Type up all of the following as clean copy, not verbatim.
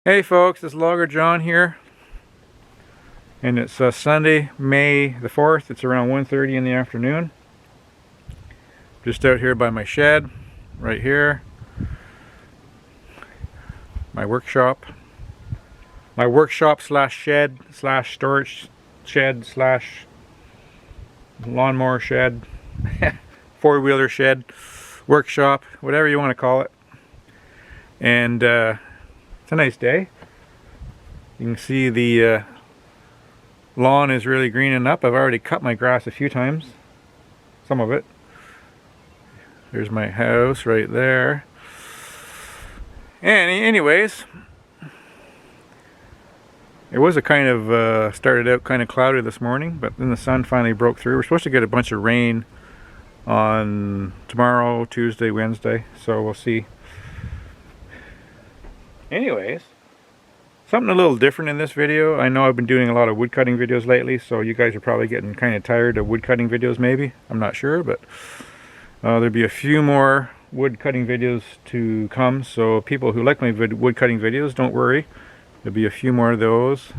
Hey folks, it's Logger John here, and it's Sunday, May the 4th. It's around 1:30 in the afternoon. Just out here by my shed, right here. My workshop slash shed slash storage shed slash lawnmower shed, four-wheeler shed, workshop, whatever you want to call it. And it's a nice day. You can see the lawn is really greening up. I've already cut my grass a few times, some of it. There's my house right there. And anyways, it was a kind of started out kind of cloudy this morning, but then the sun finally broke through. We're supposed to get a bunch of rain on tomorrow, Tuesday, Wednesday, so we'll see. Anyways, something a little different in this video. I know I've been doing a lot of woodcutting videos lately, so you guys are probably getting kind of tired of woodcutting videos maybe. I'm not sure, but there'll be a few more woodcutting videos to come, so people who like my woodcutting videos, don't worry. There'll be a few more of those.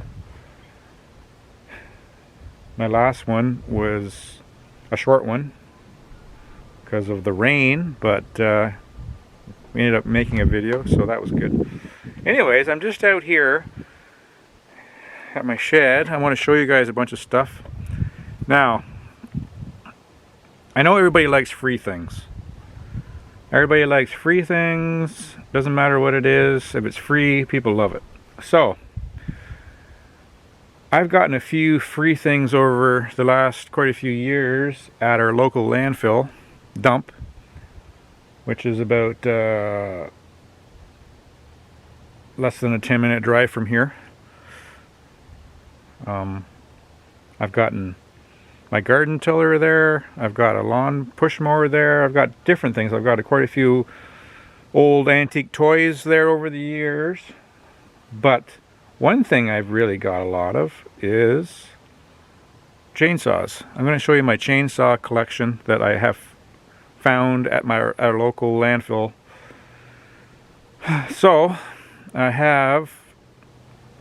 My last one was a short one because of the rain, but we ended up making a video, so that was good. Anyways, I'm just out here at my shed. I want to show you guys a bunch of stuff. Now, I know everybody likes free things. Everybody likes free things. Doesn't matter what it is. If it's free, people love it. So, I've gotten a few free things over the last quite a few years at our local landfill dump, which is about less than a 10-minute drive from here. I've gotten my garden tiller there. I've got a lawn push mower there. I've got different things. I've got quite a few old antique toys there over the years. But one thing I've really got a lot of is chainsaws. I'm going to show you my chainsaw collection that I have found at our local landfill. So I have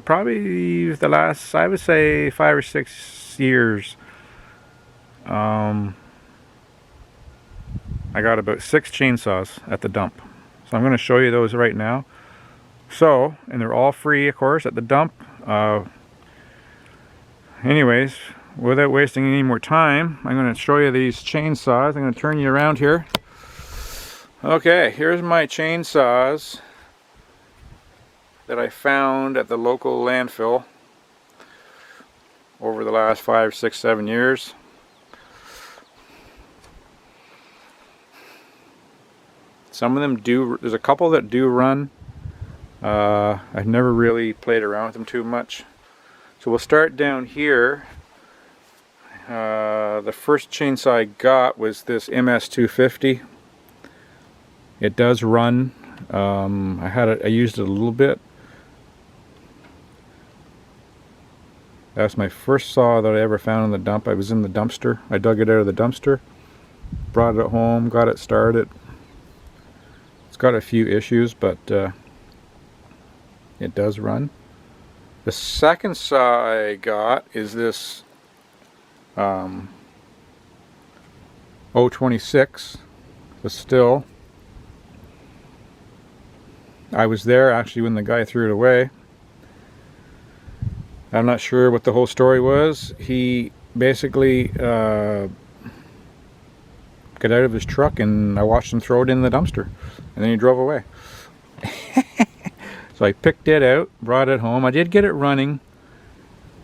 probably the last, I would say, 5 or 6 years. I got about 6 chainsaws at the dump. So I'm going to show you those right now. So, and they're all free, of course, at the dump. Anyways, without wasting any more time, I'm going to show you these chainsaws. I'm going to turn you around here. Okay, here's my chainsaws that I found at the local landfill over the last 5, 6, 7 years. Some of them do, there's a couple that do run. I've never really played around with them too much. So we'll start down here. The first chainsaw I got was this MS250. It does run. I used it a little bit. That's my first saw that I ever found in the dump. I was in the dumpster. I dug it out of the dumpster, brought it home, got it started. It's got a few issues, but it does run. The second saw I got is this 026, the Stihl. I was there actually when the guy threw it away. I'm not sure what the whole story was. He basically got out of his truck and I watched him throw it in the dumpster, and then he drove away. So I picked it out, brought it home. I did get it running.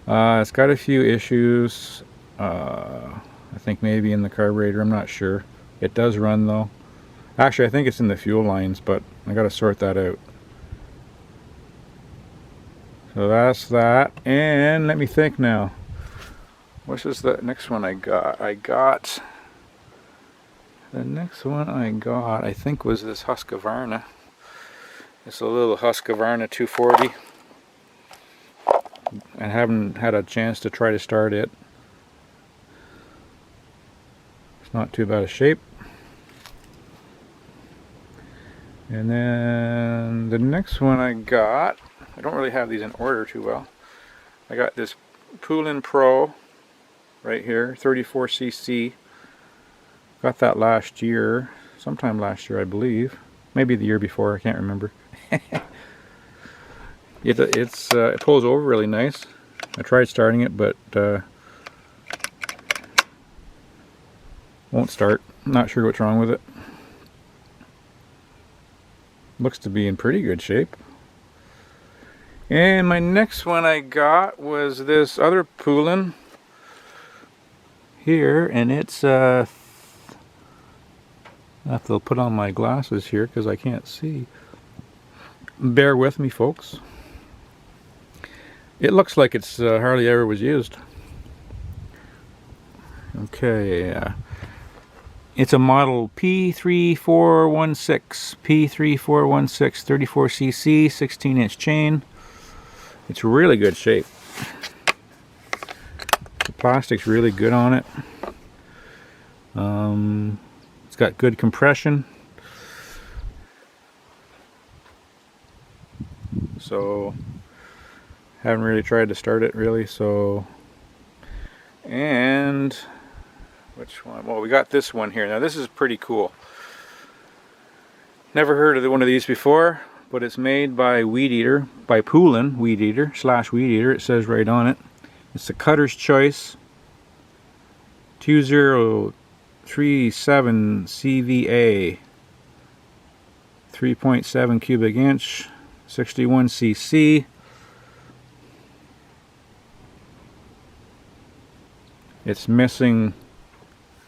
It's got a few issues. I think maybe in the carburetor, I'm not sure. It does run though. Actually, I think it's in the fuel lines, but I gotta sort that out. So that's that. And let me think now. What is the next one I got? The next one I got, I think, was this Husqvarna. It's a little Husqvarna 240. I haven't had a chance to try to start it. It's not too bad a shape. And then the next one I got I don't really have these in order too well. I got this Poolin Pro right here, 34cc. Got that last year, sometime last year I believe. Maybe the year before, I can't remember. It pulls over really nice. I tried starting it, but won't start. I'm not sure what's wrong with it. Looks to be in pretty good shape. And my next one I got was this other Poolin here, and it's I have to put on my glasses here because I can't see. Bear with me, folks. It looks like it's hardly ever was used. Okay, it's a model P3416, 34cc, 16-inch chain. It's really good shape. The plastic's really good on it. It's got good compression. So haven't really tried to start it really, so. And which one? Well, we got this one here. Now this is pretty cool. Never heard of one of these before, but it's made by Weed Eater, by Poolin Weed Eater / Weed Eater. It says right on it. It's the Cutter's Choice 2037 CVA, 3.7 cubic inch, 61cc. It's missing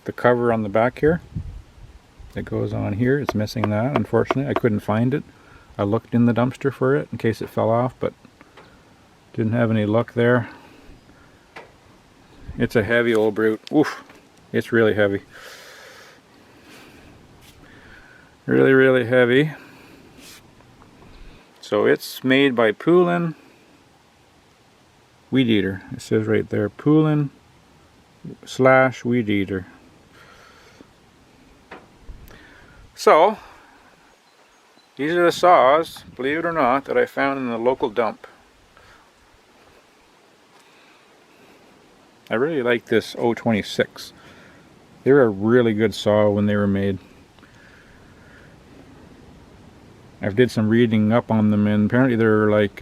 the cover on the back here that goes on here. It's missing that, unfortunately. I couldn't find it. I looked in the dumpster for it in case it fell off, but didn't have any luck there. It's a heavy old brute. Oof, it's really heavy. Really, really heavy. So it's made by Poolin Weed Eater. It says right there, Poolin / Weed Eater. So these are the saws, believe it or not, that I found in the local dump. I really like this 026. They were a really good saw when they were made. I did some reading up on them, and apparently they're like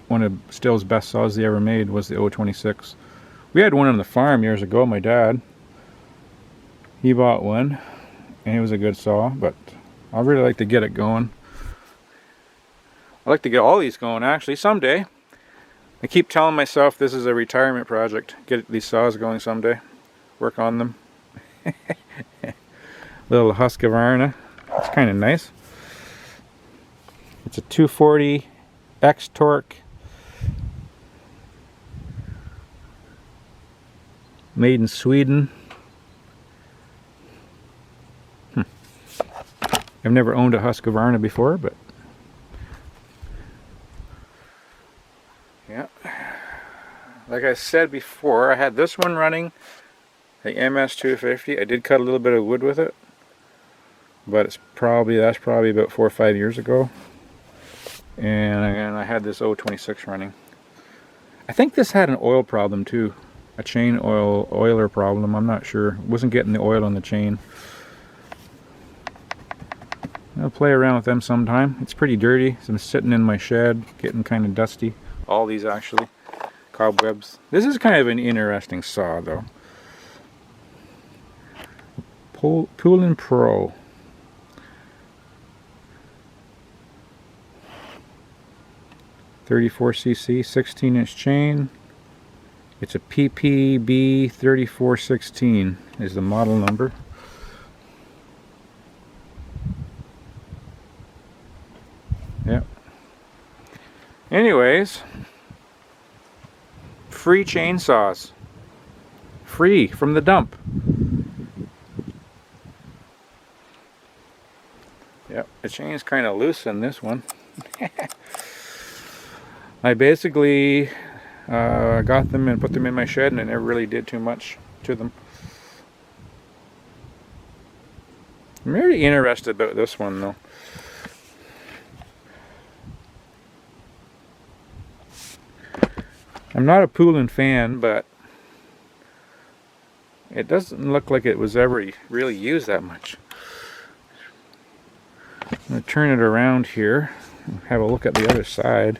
one of Still's best saws they ever made was the 026. We had one on the farm years ago. My dad, he bought one, and it was a good saw, but I'd really like to get it going. I'd like to get all these going actually someday. I keep telling myself this is a retirement project. Get these saws going someday. Work on them. Little Husqvarna. It's kind of nice. It's a 240 X torque. Made in Sweden. I've never owned a Husqvarna before, but yeah. Like I said before, I had this one running, the MS250. I did cut a little bit of wood with it, but that's probably about 4 or 5 years ago. And I had this 026 running. I think this had an oil problem too, a chain oiler problem. I'm not sure. Wasn't getting the oil on the chain. I'll play around with them sometime. It's pretty dirty. So I'm sitting in my shed, getting kind of dusty. All these actually, cobwebs. This is kind of an interesting saw though. Poolin Pro. .34cc, 16-inch chain. It's a PPB 3416 is the model number. Yep. Anyways, free chainsaws. Free from the dump. Yep, the chain's kind of loose in this one. I basically got them and put them in my shed, and I never really did too much to them. I'm really interested about this one though. I'm not a Poulin fan, but it doesn't look like it was ever really used that much. I'm going to turn it around here and have a look at the other side.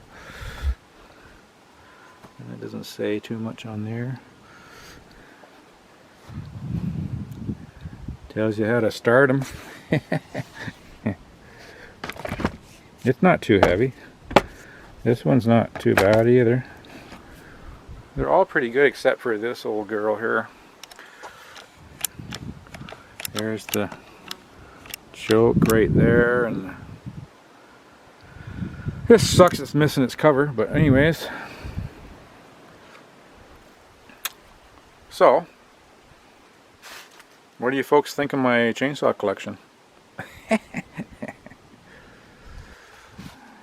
And it doesn't say too much on there. Tells you how to start them. It's not too heavy. This one's not too bad either. They're all pretty good except for this old girl here. There's the choke right there, and this sucks it's missing its cover, but anyways. So, what do you folks think of my chainsaw collection?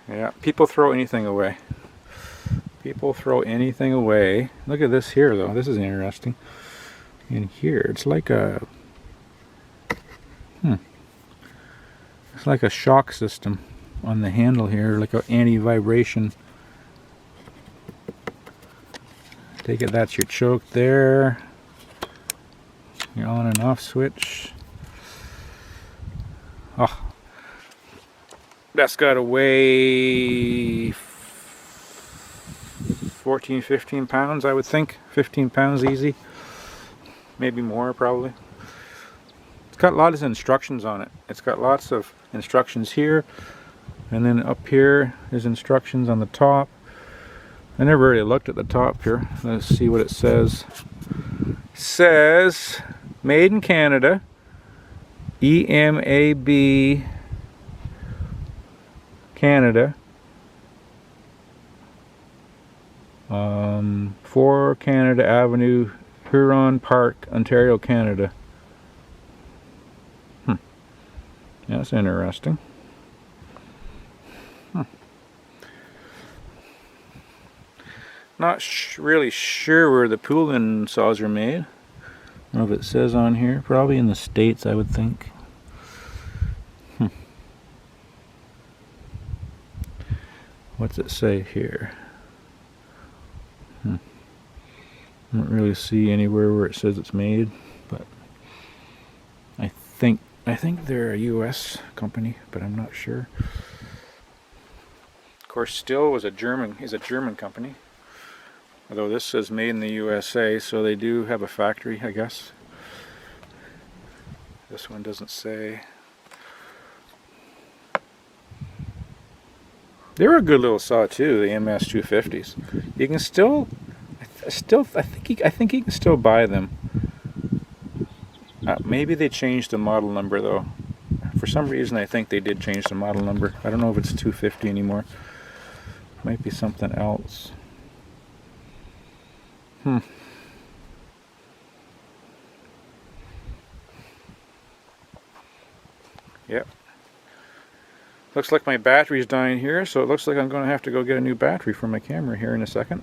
Yeah, people throw anything away. People throw anything away. Look at this here though, this is interesting. In here, it's like a it's like a shock system on the handle here, like an anti-vibration. Take it, that's your choke there. Your on and off switch. Oh, that's got to weigh 14, 15 pounds, I would think. 15 pounds easy. Maybe more, probably. It's got lots of instructions on it. It's got lots of instructions here, and then up here there's instructions on the top. I never really looked at the top here. Let's see what it says. It says made in Canada, EMAB Canada, 4 Canada Avenue, Huron Park, Ontario, Canada. That's interesting. Not really sure where the Poulin saws are made. I don't know if it says on here. Probably in the States, I would think. What's it say here? I don't really see anywhere where it says it's made, but I think they're a U.S. company, but I'm not sure. Of course, Still is a German company. Although this says made in the USA, so they do have a factory, I guess. This one doesn't say. They're a good little saw too, the MS 250s. You can still, I think you can still buy them. Maybe they changed the model number though. For some reason, I think they did change the model number. I don't know if it's 250 anymore. Might be something else. Yep. Looks like my battery's dying here, so it looks like I'm going to have to go get a new battery for my camera here in a second.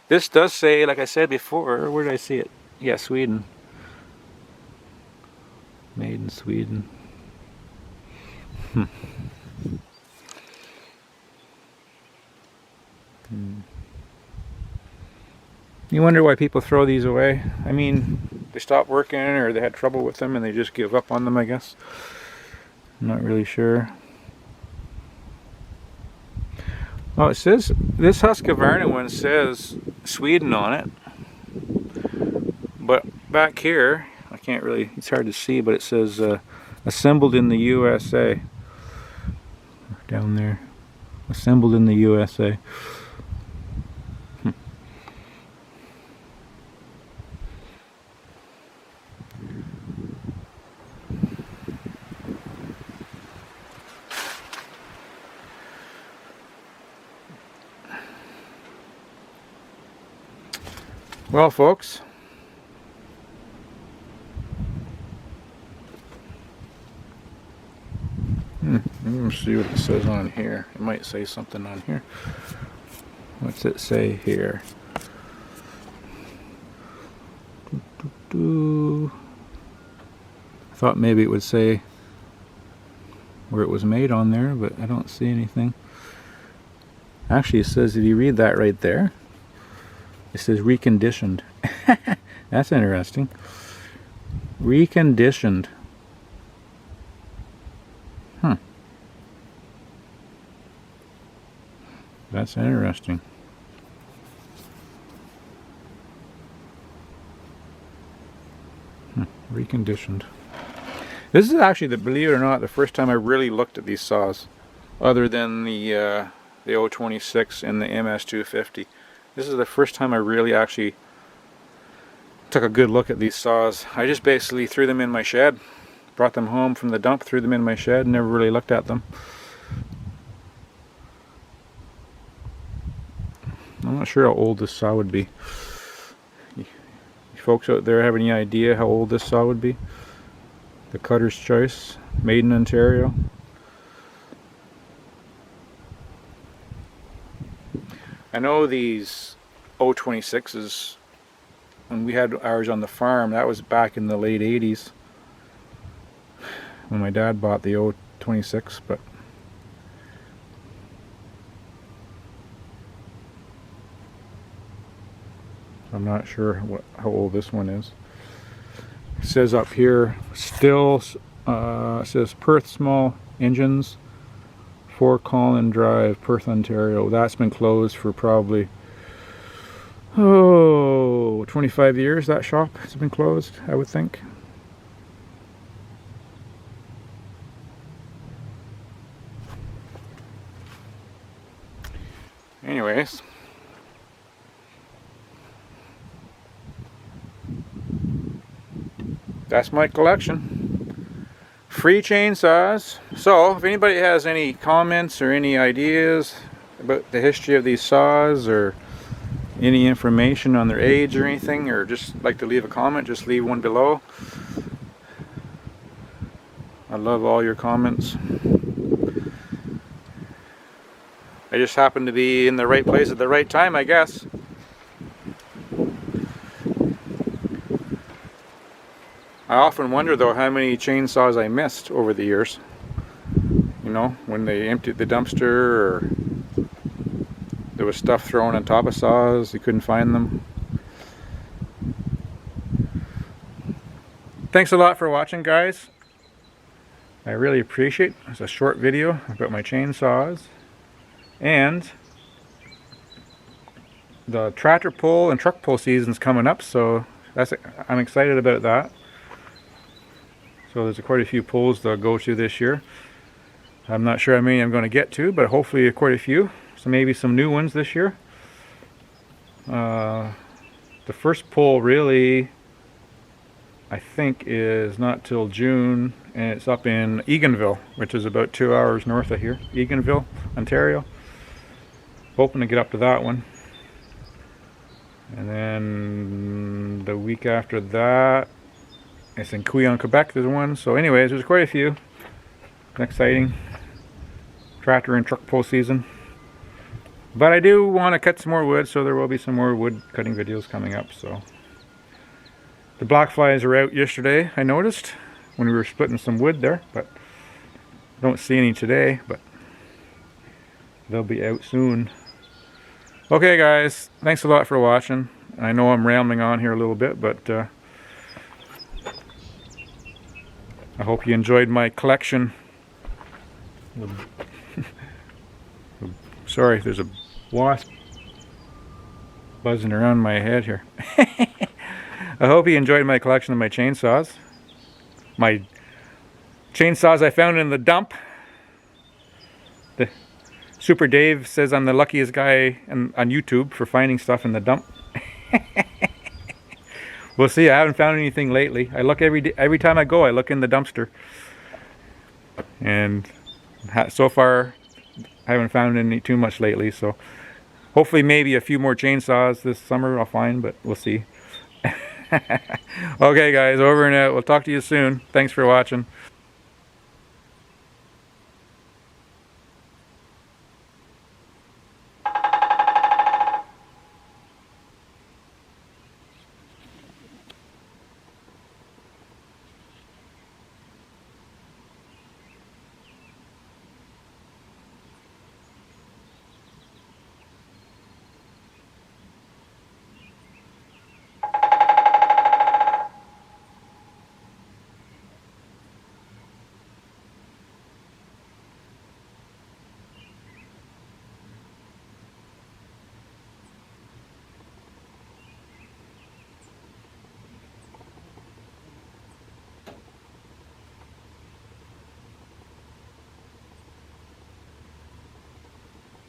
This does say, like I said before, where did I see it? Yeah, Sweden. Made in Sweden. You wonder why people throw these away. I mean, they stopped working or they had trouble with them and they just give up on them, I guess. I'm not really sure. Oh, it says, this Husqvarna one says Sweden on it. But back here, I can't really, it's hard to see, but it says assembled in the USA. Down there. Assembled in the USA. Well, folks, let's see what it says on here. It might say something on here. What's it say here? I thought maybe it would say where it was made on there, but I don't see anything. Actually, it says, if you read that right there, it says reconditioned. That's interesting. Reconditioned. That's interesting. Reconditioned. This is actually, believe it or not, the first time I really looked at these saws, other than the 026 and the MS250. This is the first time I really actually took a good look at these saws. I just basically threw them in my shed, brought them home from the dump, threw them in my shed, never really looked at them. I'm not sure how old this saw would be. You folks out there have any idea how old this saw would be? The Cutter's Choice, made in Ontario. I know these 026s, when we had ours on the farm, that was back in the late 80s when my dad bought the 026, but I'm not sure how old this one is. It says up here, still, it says Perth Small Engines, 4 Collin Drive, Perth, Ontario. That's been closed for probably, 25 years, that shop has been closed, I would think. Anyways. That's my collection. Free chainsaws. So, if anybody has any comments or any ideas about the history of these saws, or any information on their age or anything, or just like to leave a comment, just leave one below. I love all your comments. I just happen to be in the right place at the right time, I guess. I often wonder though how many chainsaws I missed over the years. You know, when they emptied the dumpster, or there was stuff thrown on top of saws, you couldn't find them. Thanks a lot for watching, guys. I really appreciate it. It's a short video about my chainsaws. And the tractor pull and truck pull season's coming up, so I'm excited about that. So there's quite a few pulls to go to this year. I'm not sure how many I'm going to get to, but hopefully quite a few. So maybe some new ones this year. The first pull really, I think, is not till June, and it's up in Eganville, which is about 2 hours north of here. Eganville, Ontario. Hoping to get up to that one. And then the week after that, it's in Queon, Quebec, there's one. So anyways, there's quite a few. Exciting. Tractor and truck pull season. But I do want to cut some more wood, so there will be some more wood cutting videos coming up. So the black flies are out yesterday, I noticed, when we were splitting some wood there, but I don't see any today, but they'll be out soon. Okay guys, thanks a lot for watching. I know I'm rambling on here a little bit, but I hope you enjoyed my collection. Sorry, there's a wasp buzzing around my head here. I hope you enjoyed my collection of my chainsaws. My chainsaws I found in the dump. The Super Dave says I'm the luckiest guy on YouTube for finding stuff in the dump. We'll see. I haven't found anything lately. I look every time I go, I look in the dumpster. And so far, I haven't found any too much lately. So hopefully maybe a few more chainsaws this summer I'll find, but we'll see. Okay guys, over and out. We'll talk to you soon. Thanks for watching.